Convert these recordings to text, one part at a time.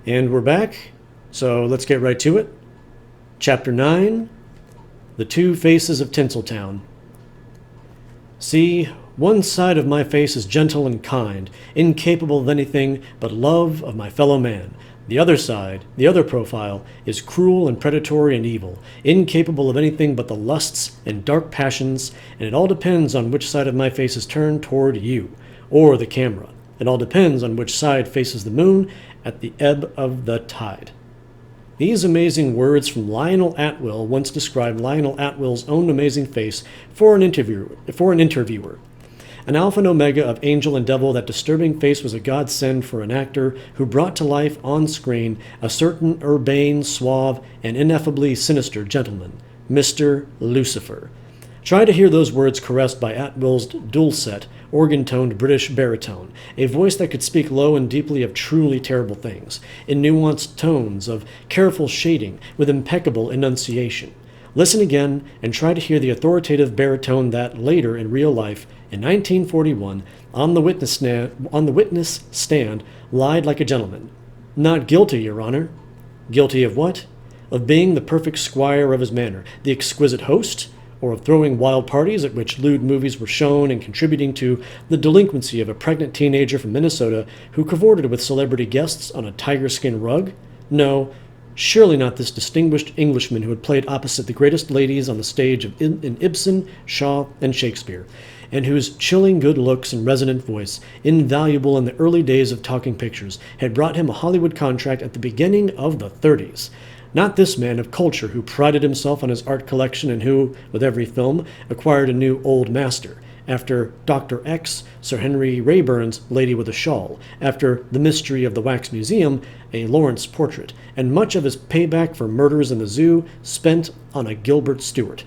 And we're back, so let's get right to it. Chapter 9, The Two Faces of Tinseltown. See, one side of my face is gentle and kind, incapable of anything but love of my fellow man. The other side, the other profile, is cruel and predatory and evil, incapable of anything but the lusts and dark passions, and it all depends on which side of my face is turned toward you, or the camera. It all depends on which side faces the moon at the ebb of the tide. These amazing words from Lionel Atwill once described Lionel Atwill's own amazing face for an interviewer. An alpha and omega of angel and devil, that disturbing face was a godsend for an actor who brought to life on screen a certain urbane, suave, and ineffably sinister gentleman, Mr. Lucifer. Try to hear those words caressed by Atwill's dulcet, organ-toned British baritone, a voice that could speak low and deeply of truly terrible things, in nuanced tones of careful shading, with impeccable enunciation. Listen again and try to hear the authoritative baritone that later in real life, in 1941, on the witness stand, lied like a gentleman. Not guilty, Your Honor. Guilty of what? Of being the perfect squire of his manner, the exquisite host, or of throwing wild parties at which lewd movies were shown and contributing to the delinquency of a pregnant teenager from Minnesota who cavorted with celebrity guests on a tiger-skin rug? No, surely not this distinguished Englishman who had played opposite the greatest ladies on the stage in Ibsen, Shaw, and Shakespeare, and whose chilling good looks and resonant voice, invaluable in the early days of talking pictures, had brought him a Hollywood contract at the beginning of the 30s. Not this man of culture who prided himself on his art collection and who, with every film, acquired a new old master. After Dr. X, Sir Henry Raeburn's Lady with a Shawl. After The Mystery of the Wax Museum, a Lawrence portrait. And much of his payback for Murders in the Zoo spent on a Gilbert Stuart.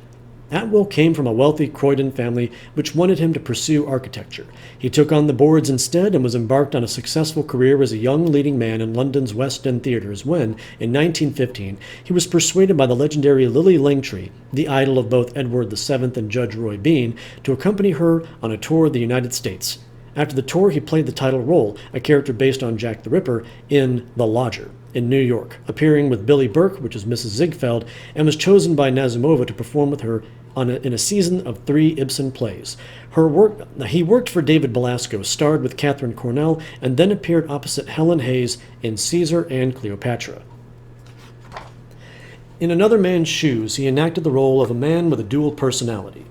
Atwill came from a wealthy Croydon family which wanted him to pursue architecture. He took on the boards instead and was embarked on a successful career as a young leading man in London's West End theatres when, in 1915, he was persuaded by the legendary Lily Langtry, the idol of both Edward VII and Judge Roy Bean, to accompany her on a tour of the United States. After the tour, he played the title role, a character based on Jack the Ripper, in The Lodger, in New York, appearing with Billie Burke, which is Mrs. Ziegfeld, and was chosen by Nazimova to perform with her in a season of 3 Ibsen plays. He worked for David Belasco, starred with Catherine Cornell, and then appeared opposite Helen Hayes in Caesar and Cleopatra. In Another Man's Shoes, he enacted the role of a man with a dual personality.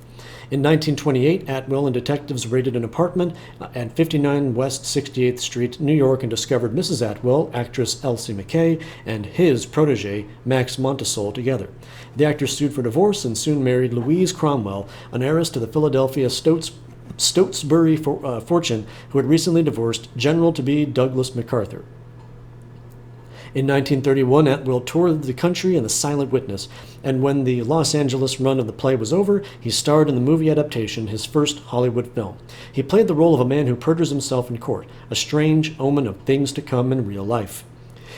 In 1928, Atwill and detectives raided an apartment at 59 West 68th Street, New York, and discovered Mrs. Atwill, actress Elsie McKay, and his protege, Max Montesol, together. The actors sued for divorce and soon married Louise Cromwell, an heiress to the Philadelphia Stotesbury fortune, who had recently divorced General-to-be Douglas MacArthur. In 1931, Atwill toured the country in The Silent Witness, and when the Los Angeles run of the play was over, he starred in the movie adaptation, his first Hollywood film. He played the role of a man who perjures himself in court, a strange omen of things to come in real life.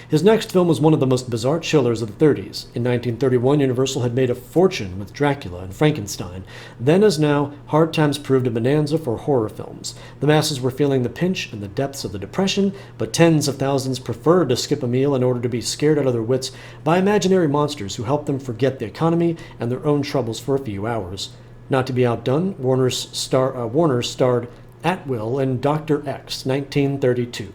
His next film was one of the most bizarre chillers of the 30s. In 1931, Universal had made a fortune with Dracula and Frankenstein. Then, as now, hard times proved a bonanza for horror films. The masses were feeling the pinch and the depths of the Depression, but tens of thousands preferred to skip a meal in order to be scared out of their wits by imaginary monsters who helped them forget the economy and their own troubles for a few hours. Not to be outdone, Warner starred Atwill in Dr. X, 1932.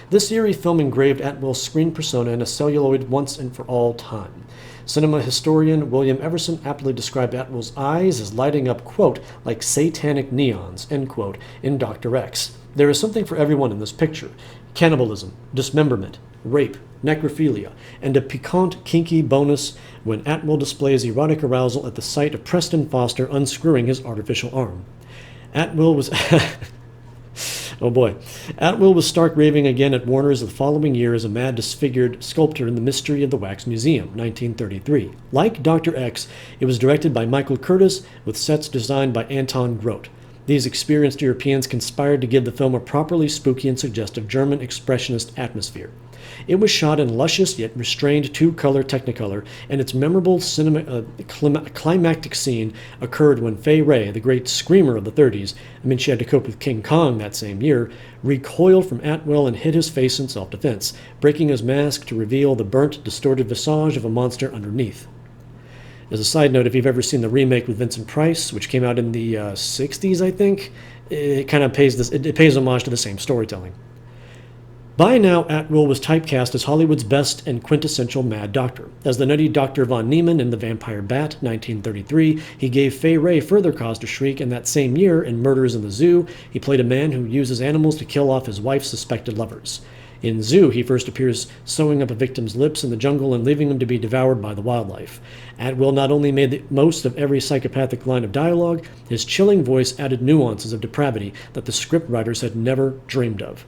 This eerie film engraved Atwill's screen persona in a celluloid once and for all time. Cinema historian William Everson aptly described Atwill's eyes as lighting up, quote, like satanic neons, end quote, in Dr. X. There is something for everyone in this picture. Cannibalism, dismemberment, rape, necrophilia, and a piquant, kinky bonus when Atwill displays erotic arousal at the sight of Preston Foster unscrewing his artificial arm. Atwill was... Oh boy. Atwill was stark raving again at Warner's the following year as a mad disfigured sculptor in The Mystery of the Wax Museum, 1933. Like Dr. X, it was directed by Michael Curtis with sets designed by Anton Grote. These experienced Europeans conspired to give the film a properly spooky and suggestive German expressionist atmosphere. It was shot in luscious yet restrained two-color Technicolor, and its memorable climactic scene occurred when Fay Wray, the great screamer of the 30s, she had to cope with King Kong that same year, recoiled from Atwell and hid his face in self-defense, breaking his mask to reveal the burnt, distorted visage of a monster underneath. As a side note, if you've ever seen the remake with Vincent Price, which came out in the 60s, I think, it kind of pays homage to the same storytelling. By now, Atwill was typecast as Hollywood's best and quintessential mad doctor. As the nutty Dr. von Niemann in The Vampire Bat, 1933, he gave Fay Wray further cause to shriek, and that same year, in Murders in the Zoo, he played a man who uses animals to kill off his wife's suspected lovers. In Zoo, he first appears sewing up a victim's lips in the jungle and leaving them to be devoured by the wildlife. Atwill not only made the most of every psychopathic line of dialogue, his chilling voice added nuances of depravity that the scriptwriters had never dreamed of.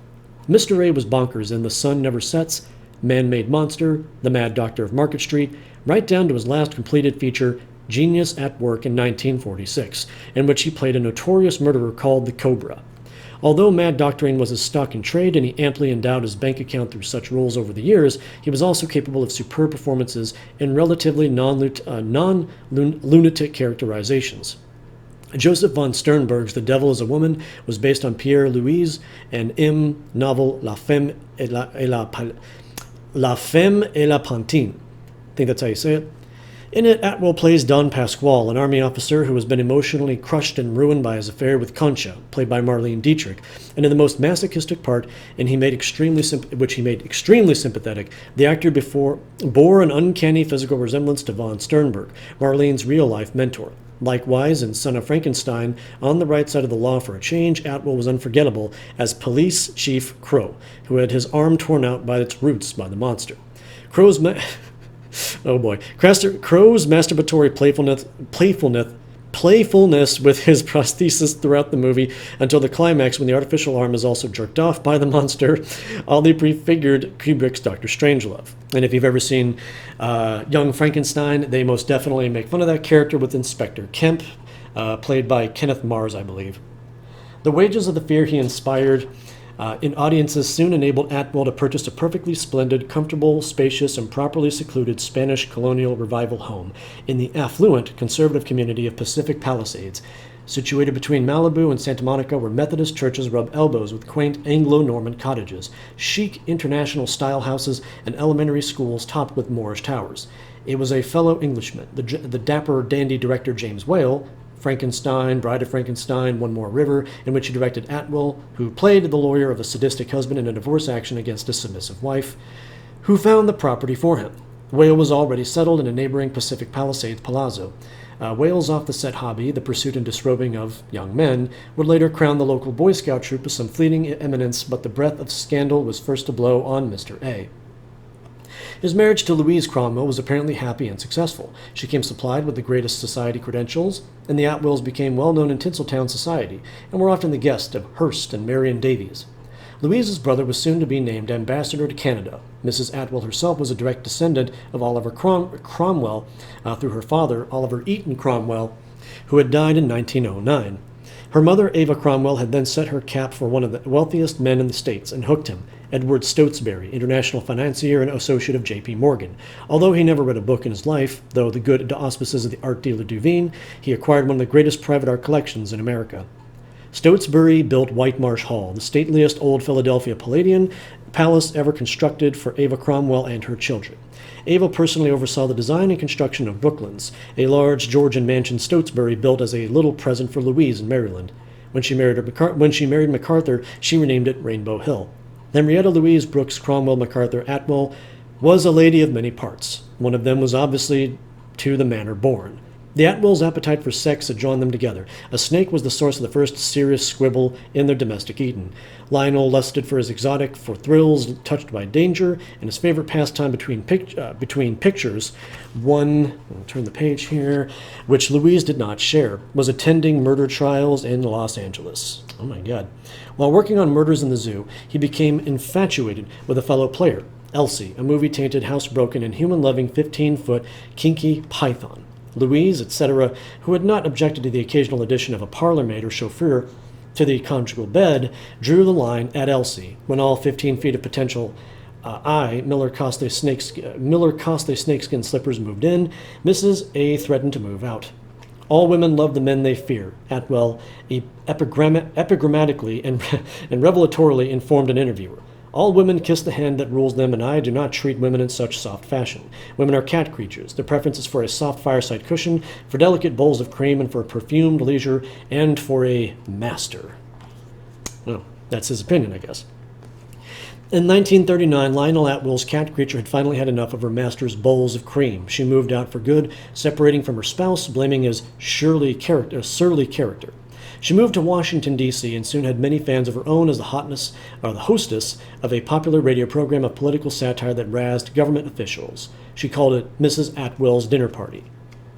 Mr. A was bonkers in The Sun Never Sets, Man-Made Monster, The Mad Doctor of Market Street, right down to his last completed feature, Genius at Work in 1946, in which he played a notorious murderer called the Cobra. Although mad doctoring was his stock in trade and he amply endowed his bank account through such roles over the years, he was also capable of superb performances in relatively non-lunatic characterizations. Joseph von Sternberg's The Devil is a Woman was based on Pierre Louis and M. novel La Femme et la Pantine. I think that's how you say it. In it, Atwill plays Don Pasquale, an army officer who has been emotionally crushed and ruined by his affair with Concha, played by Marlene Dietrich, and in the most masochistic part, which he made extremely sympathetic, the actor bore an uncanny physical resemblance to von Sternberg, Marlene's real-life mentor. Likewise, in Son of Frankenstein, on the right side of the law for a change, Atwill was unforgettable as Police Chief Crow, who had his arm torn out by its roots by the monster. Crow's masturbatory playfulness with his prosthesis throughout the movie until the climax when the artificial arm is also jerked off by the monster, oddly prefigured Kubrick's Dr. Strangelove. And if you've ever seen Young Frankenstein, they most definitely make fun of that character with Inspector Kemp, played by Kenneth Mars, I believe. The wages of the fear he inspired in audiences soon enabled Atwill to purchase a perfectly splendid, comfortable, spacious, and properly secluded Spanish colonial revival home in the affluent conservative community of Pacific Palisades, situated between Malibu and Santa Monica, where Methodist churches rub elbows with quaint Anglo-Norman cottages, chic international-style houses, and elementary schools topped with Moorish towers. It was a fellow Englishman, the dapper dandy director James Whale, Frankenstein, Bride of Frankenstein, One More River, in which he directed Atwill, who played the lawyer of a sadistic husband in a divorce action against a submissive wife, who found the property for him. Whale was already settled in a neighboring Pacific Palisades palazzo. Whale's off-the-set hobby, the pursuit and disrobing of young men, would later crown the local Boy Scout troop with some fleeting eminence, but the breath of scandal was first to blow on Mr. A. His marriage to Louise Cromwell was apparently happy and successful. She came supplied with the greatest society credentials, and the Atwills became well-known in Tinseltown society, and were often the guest of Hearst and Marion Davies. Louise's brother was soon to be named ambassador to Canada. Mrs. Atwill herself was a direct descendant of Oliver Cromwell through her father, Oliver Eaton Cromwell, who had died in 1909. Her mother, Ava Cromwell, had then set her cap for one of the wealthiest men in the States and hooked him, Edward Stotesbury, international financier and associate of J.P. Morgan. Although he never read a book in his life, though the good auspices of the art dealer Duveen, he acquired one of the greatest private art collections in America. Stotesbury built White Marsh Hall, the stateliest old Philadelphia Palladian palace ever constructed for Ava Cromwell and her children. Ava personally oversaw the design and construction of Brooklands, a large Georgian mansion Stotesbury built as a little present for Louise in Maryland. When she married MacArthur, she renamed it Rainbow Hill. Henrietta Louise Brooks Cromwell MacArthur Atwill was a lady of many parts. One of them was obviously to the manner born. The Atwills' appetite for sex had drawn them together. A snake was the source of the first serious squibble in their domestic Eden. Lionel lusted for his exotic, for thrills touched by danger, and his favorite pastime between pictures, one, I'll turn the page here, which Louise did not share, was attending murder trials in Los Angeles. Oh my God. While working on Murders in the Zoo, he became infatuated with a fellow player, Elsie, a movie-tainted, housebroken, and human-loving 15-foot kinky python. Louise, etc., who had not objected to the occasional addition of a parlor-maid or chauffeur to the conjugal bed, drew the line at Elsie. When all 15 feet of potential Miller Coste snakeskin slippers moved in, Mrs. A threatened to move out. All women love the men they fear, Atwell epigrammatically and revelatorily informed an interviewer. All women kiss the hand that rules them, and I do not treat women in such soft fashion. Women are cat creatures. Their preference is for a soft fireside cushion, for delicate bowls of cream, and for perfumed leisure, and for a master. Well, that's his opinion, I guess. In 1939, Lionel Atwell's cat creature had finally had enough of her master's bowls of cream. She moved out for good, separating from her spouse, blaming his surly character. She moved to Washington, D.C., and soon had many fans of her own as the hostess of a popular radio program of political satire that razzed government officials. She called it Mrs. Atwell's Dinner Party.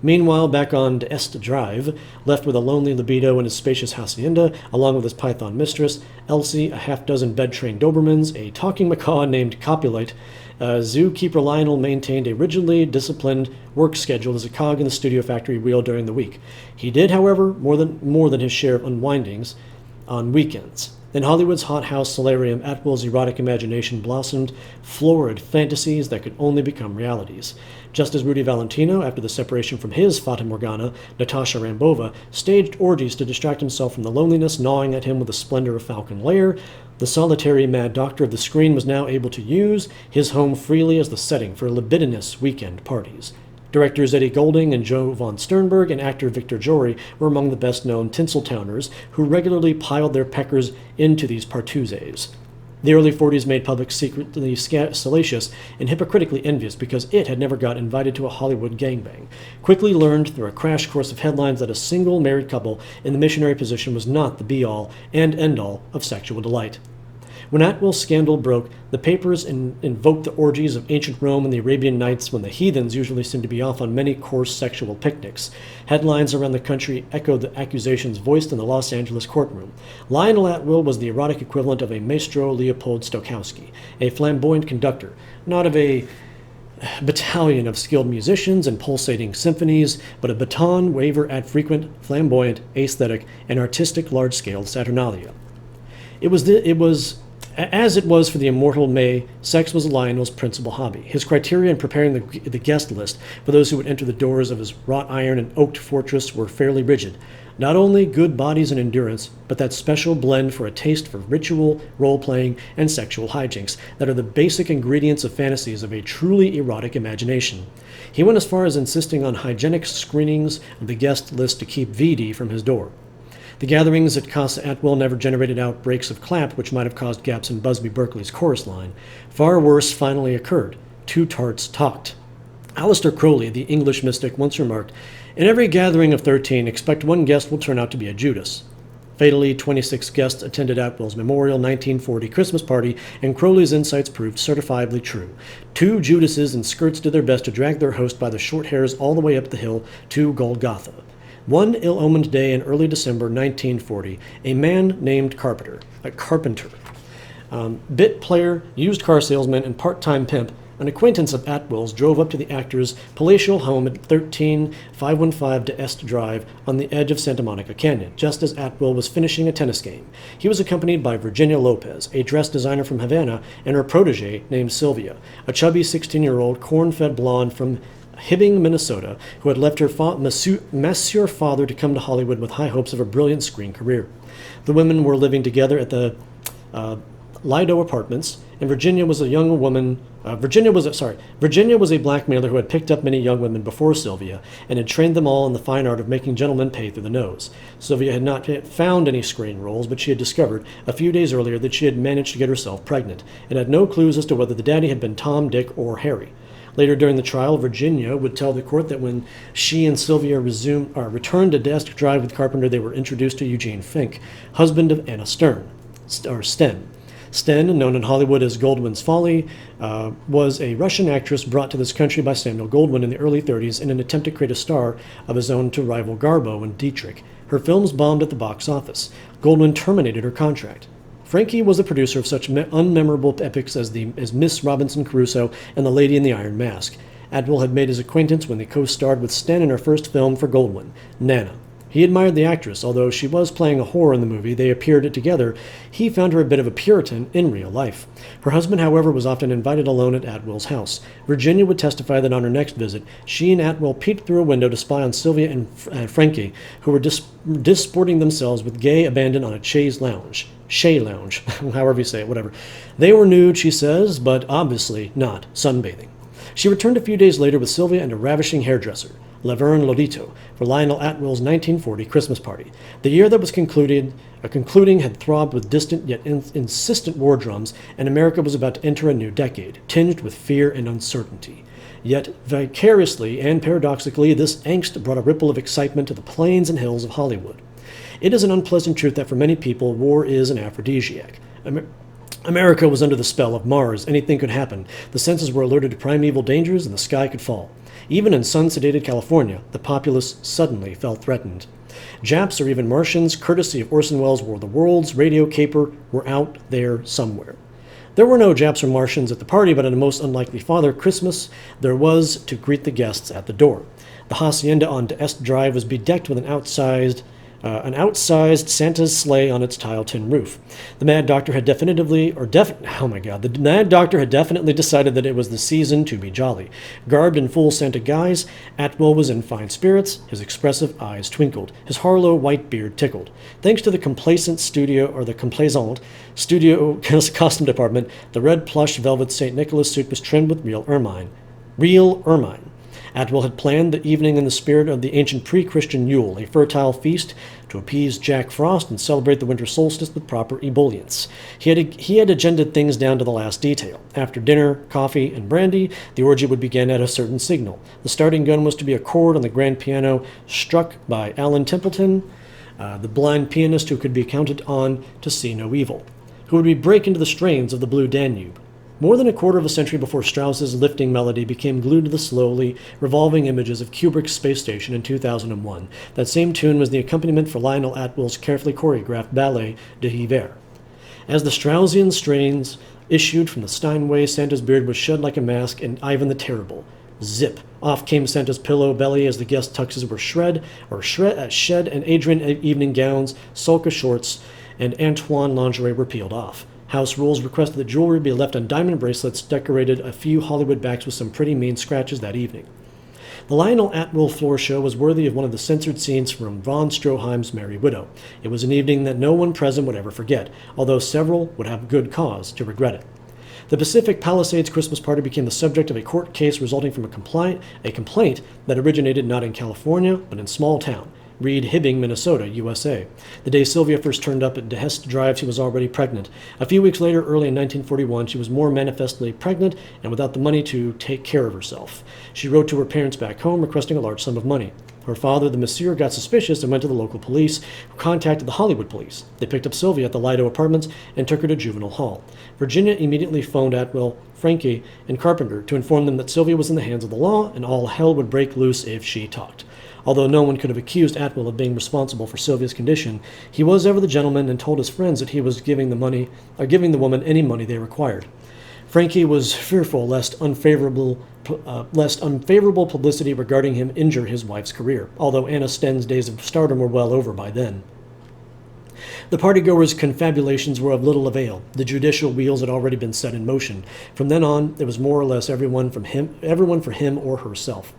Meanwhile, back on d'Este Drive, left with a lonely libido in his spacious hacienda, along with his python mistress, Elsie, a half-dozen bed-trained Dobermans, a talking macaw named Copulite, zookeeper Lionel maintained a rigidly disciplined work schedule as a cog in the studio factory wheel during the week. He did, however, more than his share of unwindings on weekends. In Hollywood's hothouse solarium, Atwell's erotic imagination blossomed florid fantasies that could only become realities. Just as Rudy Valentino, after the separation from his Fata Morgana, Natasha Rambova, staged orgies to distract himself from the loneliness gnawing at him with the splendor of Falcon Lair, the solitary mad doctor of the screen was now able to use his home freely as the setting for libidinous weekend parties. Directors Eddie Golding and Joe von Sternberg and actor Victor Jory were among the best-known Tinseltowners who regularly piled their peckers into these partouzes. The early 40s made public secretly salacious and hypocritically envious because it had never got invited to a Hollywood gangbang. Quickly learned through a crash course of headlines that a single married couple in the missionary position was not the be-all and end-all of sexual delight. When Atwell's scandal broke, the papers invoked the orgies of ancient Rome and the Arabian Nights when the heathens usually seemed to be off on many coarse sexual picnics. Headlines around the country echoed the accusations voiced in the Los Angeles courtroom. Lionel Atwell was the erotic equivalent of a Maestro Leopold Stokowski, a flamboyant conductor, not of a battalion of skilled musicians and pulsating symphonies, but a baton waver at frequent, flamboyant, aesthetic, and artistic large-scale saturnalia. As it was for the immortal May, sex was Lionel's principal hobby. His criteria in preparing the guest list for those who would enter the doors of his wrought iron and oaked fortress were fairly rigid. Not only good bodies and endurance, but that special blend for a taste for ritual, role-playing, and sexual hijinks that are the basic ingredients of fantasies of a truly erotic imagination. He went as far as insisting on hygienic screenings of the guest list to keep VD from his door. The gatherings at Casa Atwell never generated outbreaks of clap which might have caused gaps in Busby Berkeley's chorus line. Far worse finally occurred. Two tarts talked. Aleister Crowley, the English mystic, once remarked, "In every gathering of 13, expect one guest will turn out to be a Judas." Fatally, 26 guests attended Atwell's memorial 1940 Christmas party, and Crowley's insights proved certifiably true. Two Judases in skirts did their best to drag their host by the short hairs all the way up the hill to Golgotha. One ill-omened day in early December 1940, a man named Carpenter, bit player, used car salesman, and part-time pimp, an acquaintance of Atwell's, drove up to the actor's palatial home at 13515 d'Este Drive on the edge of Santa Monica Canyon, just as Atwell was finishing a tennis game. He was accompanied by Virginia Lopez, a dress designer from Havana, and her protege named Sylvia, a chubby 16-year-old corn-fed blonde from Hibbing, Minnesota, who had left her Monsieur father to come to Hollywood with high hopes of a brilliant screen career. The women were living together at the Lido Apartments, and Virginia was a blackmailer who had picked up many young women before Sylvia and had trained them all in the fine art of making gentlemen pay through the nose. Sylvia had not yet found any screen roles, but she had discovered a few days earlier that she had managed to get herself pregnant, and had no clues as to whether the daddy had been Tom, Dick, or Harry. Later during the trial, Virginia would tell the court that when she and Sylvia returned to d'Este Drive with Carpenter, they were introduced to Eugene Fink, husband of Anna Sten. Sten, known in Hollywood as Goldwyn's Folly, was a Russian actress brought to this country by Samuel Goldwyn in the early 30s in an attempt to create a star of his own to rival Garbo and Dietrich. Her films bombed at the box office. Goldwyn terminated her contract. Frankie was the producer of such unmemorable epics as Miss Robinson Crusoe and The Lady in the Iron Mask. Atwill had made his acquaintance when they co-starred with Sten in her first film for Goldwyn, Nana. He admired the actress, although she was playing a whore in the movie they appeared together. He found her a bit of a Puritan in real life. Her husband, however, was often invited alone at Atwill's house. Virginia would testify that on her next visit, she and Atwill peeked through a window to spy on Sylvia and Frankie, who were disporting themselves with gay abandon on a chaise lounge. Shay lounge, however you say it, whatever. They were nude, she says, but obviously not sunbathing. She returned a few days later with Sylvia and a ravishing hairdresser, Laverne Lodito, for Lionel Atwill's 1940 Christmas party. The year that was concluding had throbbed with distant yet insistent war drums, and America was about to enter a new decade, tinged with fear and uncertainty. Yet, vicariously and paradoxically, this angst brought a ripple of excitement to the plains and hills of Hollywood. It is an unpleasant truth that for many people, war is an aphrodisiac. America was under the spell of Mars. Anything could happen. The senses were alerted to primeval dangers, and the sky could fall. Even in sun-sedated California, the populace suddenly felt threatened. Japs or even Martians, courtesy of Orson Welles' War of the Worlds radio caper, were out there somewhere. There were no Japs or Martians at the party, but on a most unlikely Father Christmas, there was to greet the guests at the door. The hacienda on D'Est Drive was bedecked with an outsized Santa's sleigh on its tile tin roof. The Mad Doctor had definitely decided that it was the season to be jolly. Garbed in full Santa guise, Atwill was in fine spirits. His expressive eyes twinkled. His Harlow white beard tickled. Thanks to the complaisant studio costume department, the red plush velvet St. Nicholas suit was trimmed with real ermine. Atwill had planned the evening in the spirit of the ancient pre-Christian Yule, a fertile feast to appease Jack Frost and celebrate the winter solstice with proper ebullience. He had agendaed things down to the last detail. After dinner, coffee, and brandy, the orgy would begin at a certain signal. The starting gun was to be a chord on the grand piano struck by Alan Templeton, the blind pianist who could be counted on to see no evil, who would break into the strains of the Blue Danube. More than a quarter of a century before Strauss's lifting melody became glued to the slowly revolving images of Kubrick's Space Station in 2001, that same tune was the accompaniment for Lionel Atwill's carefully choreographed ballet de Hiver. As the Straussian strains issued from the Steinway, Santa's beard was shed like a mask, and Ivan the Terrible. Zip! Off came Santa's pillow belly as the guest tuxes were shed, and Adrian evening gowns, sulka shorts, and Antoine lingerie were peeled off. House rules requested that jewelry be left on diamond bracelets, decorated a few Hollywood backs with some pretty mean scratches that evening. The Lionel Atwill floor show was worthy of one of the censored scenes from von Stroheim's Merry Widow. It was an evening that no one present would ever forget, although several would have good cause to regret it. The Pacific Palisades Christmas party became the subject of a court case resulting from a complaint that originated not in California, but in small town Reed, Hibbing, Minnesota, USA. The day Sylvia first turned up at D'Est Drive, she was already pregnant. A few weeks later, early in 1941, she was more manifestly pregnant and without the money to take care of herself. She wrote to her parents back home requesting a large sum of money. Her father, the monsieur, got suspicious and went to the local police, who contacted the Hollywood police. They picked up Sylvia at the Lido Apartments and took her to juvenile hall. Virginia immediately phoned Atwill, Frankie, and Carpenter to inform them that Sylvia was in the hands of the law and all hell would break loose if she talked. Although no one could have accused Atwill of being responsible for Sylvia's condition, he was ever the gentleman and told his friends that he was giving the woman any money they required. Frankie was fearful lest unfavorable publicity regarding him injure his wife's career, although Anna Sten's days of stardom were well over by then. The partygoers' confabulations were of little avail. The judicial wheels had already been set in motion. From then on, it was more or less everyone for him or herself.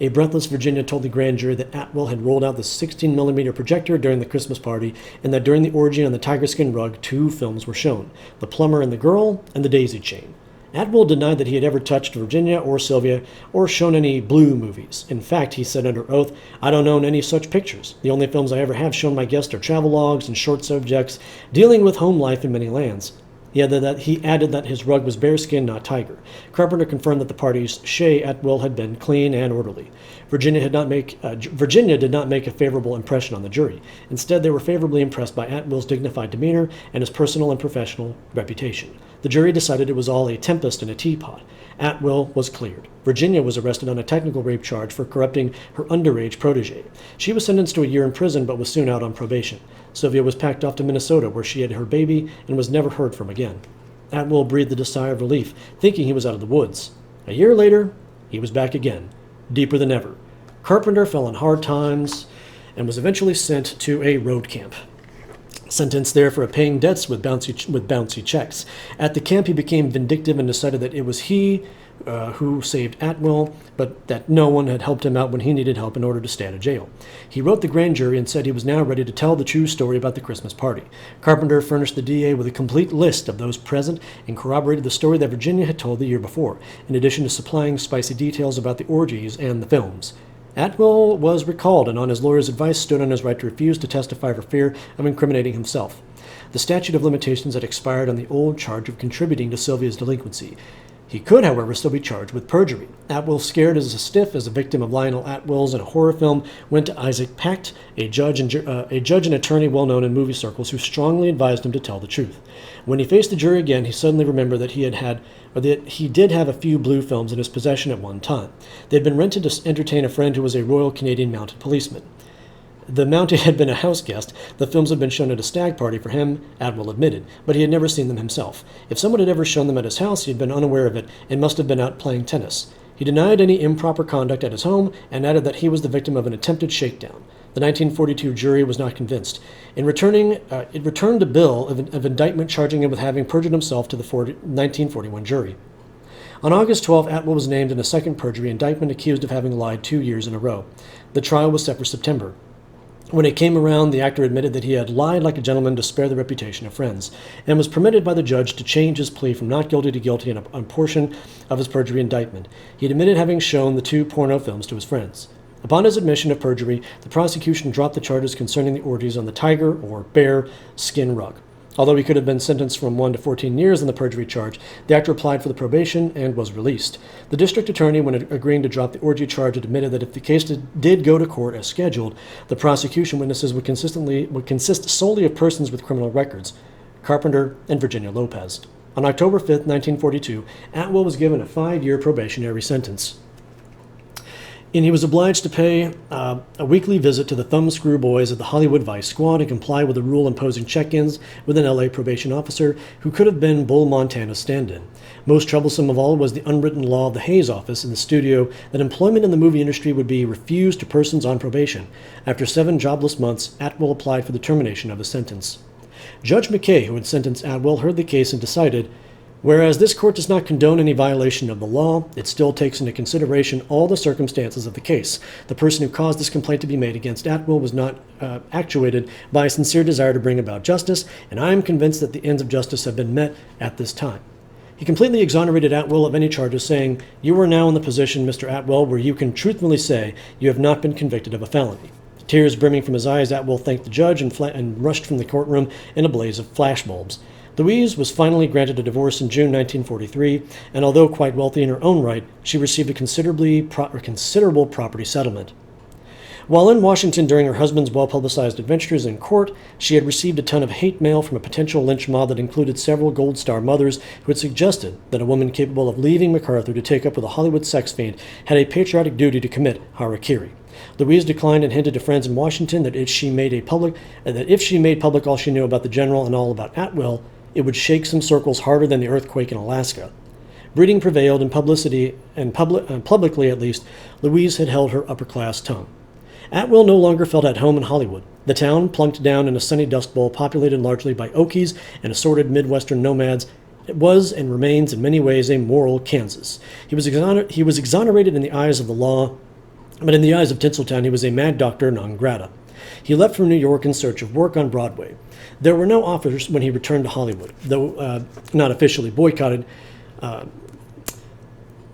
A breathless Virginia told the grand jury that Atwill had rolled out the 16mm projector during the Christmas party, and that during the orgy on the tiger-skin rug, 2 films were shown, The Plumber and the Girl and The Daisy Chain. Atwill denied that he had ever touched Virginia or Sylvia or shown any blue movies. In fact, he said under oath, "I don't own any such pictures. The only films I ever have shown my guests are travelogues and short subjects dealing with home life in many lands." He added that his rug was bearskin, not tiger. Carpenter confirmed that the party's Shay Atwill had been clean and orderly. Virginia did not make a favorable impression on the jury. Instead, they were favorably impressed by Atwill's dignified demeanor and his personal and professional reputation. The jury decided it was all a tempest in a teapot. Atwill was cleared. Virginia was arrested on a technical rape charge for corrupting her underage protege. She was sentenced to a year in prison but was soon out on probation. Sylvia was packed off to Minnesota, where she had her baby and was never heard from again. Atwill breathed a sigh of relief, thinking he was out of the woods. A year later, he was back again, deeper than ever. Carpenter fell on hard times and was eventually sent to a road camp. Sentenced there for paying debts with bouncy checks. At the camp, he became vindictive and decided that it was he who saved Atwill, but that no one had helped him out when he needed help in order to stay out of jail. He wrote the grand jury and said he was now ready to tell the true story about the Christmas party. Carpenter furnished the DA with a complete list of those present and corroborated the story that Virginia had told the year before, in addition to supplying spicy details about the orgies and the films. Atwill was recalled and, on his lawyer's advice, stood on his right to refuse to testify for fear of incriminating himself. The statute of limitations had expired on the old charge of contributing to Sylvia's delinquency. He could, however, still be charged with perjury. Atwill, scared as a stiff as a victim of Lionel Atwill's in a horror film, went to Isaac Pacht, a judge and attorney well known in movie circles, who strongly advised him to tell the truth. When he faced the jury again, he suddenly remembered that he did have a few blue films in his possession at one time. They had been rented to entertain a friend who was a Royal Canadian Mounted Policeman. The mounted had been a house guest. The films had been shown at a stag party for him, Atwill admitted, but he had never seen them himself. If someone had ever shown them at his house, he had been unaware of it and must have been out playing tennis. He denied any improper conduct at his home and added that he was the victim of an attempted shakedown. The 1942 jury was not convinced. It returned a bill of indictment charging him with having perjured himself to the 1941 jury. On August 12, Atwill was named in a second perjury indictment, accused of having lied 2 years in a row. The trial was set for September. When it came around, the actor admitted that he had lied like a gentleman to spare the reputation of friends, and was permitted by the judge to change his plea from not guilty to guilty on a portion of his perjury indictment. He admitted having shown the 2 porno films to his friends. Upon his admission of perjury, the prosecution dropped the charges concerning the orgies on the tiger, or bear, skin rug. Although he could have been sentenced from 1 to 14 years on the perjury charge, the actor applied for the probation and was released. The district attorney, when agreeing to drop the orgy charge, had admitted that if the case did go to court as scheduled, the prosecution witnesses would consist solely of persons with criminal records, Carpenter and Virginia Lopez. On October 5, 1942, Atwill was given a 5-year probationary sentence. And he was obliged to pay a weekly visit to the thumbscrew boys of the Hollywood Vice Squad and comply with the rule imposing check-ins with an L.A. probation officer who could have been Bull Montana's stand-in. Most troublesome of all was the unwritten law of the Hayes office in the studio that employment in the movie industry would be refused to persons on probation. After 7 jobless months, Atwill applied for the termination of his sentence. Judge McKay, who had sentenced Atwill, heard the case and decided, whereas this court does not condone any violation of the law, it still takes into consideration all the circumstances of the case. The person who caused this complaint to be made against Atwill was not actuated by a sincere desire to bring about justice, and I am convinced that the ends of justice have been met at this time. He completely exonerated Atwill of any charges, saying, "You are now in the position, Mr. Atwill, where you can truthfully say you have not been convicted of a felony." Tears brimming from his eyes, Atwill thanked the judge and rushed from the courtroom in a blaze of flashbulbs. Louise was finally granted a divorce in June 1943, and although quite wealthy in her own right, she received a considerable property settlement. While in Washington during her husband's well-publicized adventures in court, she had received a ton of hate mail from a potential lynch mob that included several Gold Star mothers who had suggested that a woman capable of leaving MacArthur to take up with a Hollywood sex fiend had a patriotic duty to commit harakiri. Louise declined and hinted to friends in Washington that if she made public all she knew about the general and all about Atwill, it would shake some circles harder than the earthquake in Alaska. Breeding prevailed in publicity, and publicly at least, Louise had held her upper-class tongue. Atwill no longer felt at home in Hollywood. The town, plunked down in a sunny dust bowl populated largely by Okies and assorted Midwestern nomads, it was and remains in many ways a moral Kansas. He was exonerated in the eyes of the law, but in the eyes of Tinseltown he was a mad doctor non grata. He left for New York in search of work on Broadway. There were no offers when he returned to Hollywood, though not officially boycotted.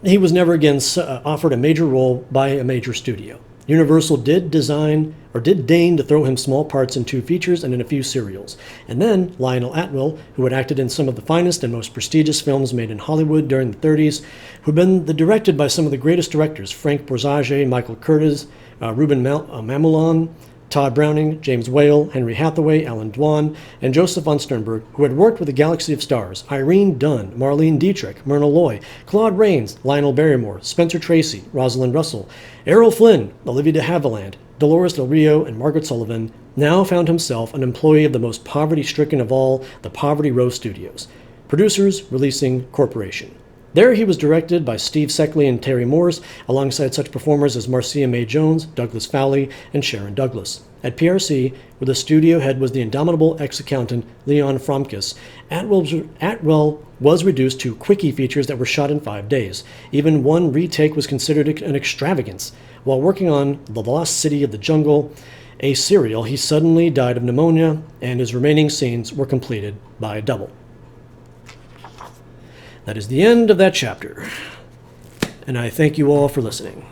He was never again offered a major role by a major studio. Universal did deign to throw him small parts in 2 features and in a few serials. And then Lionel Atwill, who had acted in some of the finest and most prestigious films made in Hollywood during the 30s, who had been directed by some of the greatest directors, Frank Borzage, Michael Curtiz, Ruben Mamoulan, Todd Browning, James Whale, Henry Hathaway, Alan Dwan, and Joseph von Sternberg, who had worked with a galaxy of stars, Irene Dunne, Marlene Dietrich, Myrna Loy, Claude Rains, Lionel Barrymore, Spencer Tracy, Rosalind Russell, Errol Flynn, Olivia de Havilland, Dolores Del Rio, and Margaret Sullivan, now found himself an employee of the most poverty-stricken of all the Poverty Row Studios, Producers Releasing Corporation. There he was directed by Steve Seckley and Terry Morse, alongside such performers as Marcia May Jones, Douglas Fowley, and Sharon Douglas. At PRC, where the studio head was the indomitable ex-accountant Leon Fromkes, Atwell was reduced to quickie features that were shot in 5 days. Even one retake was considered an extravagance. While working on The Lost City of the Jungle, a serial, he suddenly died of pneumonia, and his remaining scenes were completed by a double. That is the end of that chapter, and I thank you all for listening.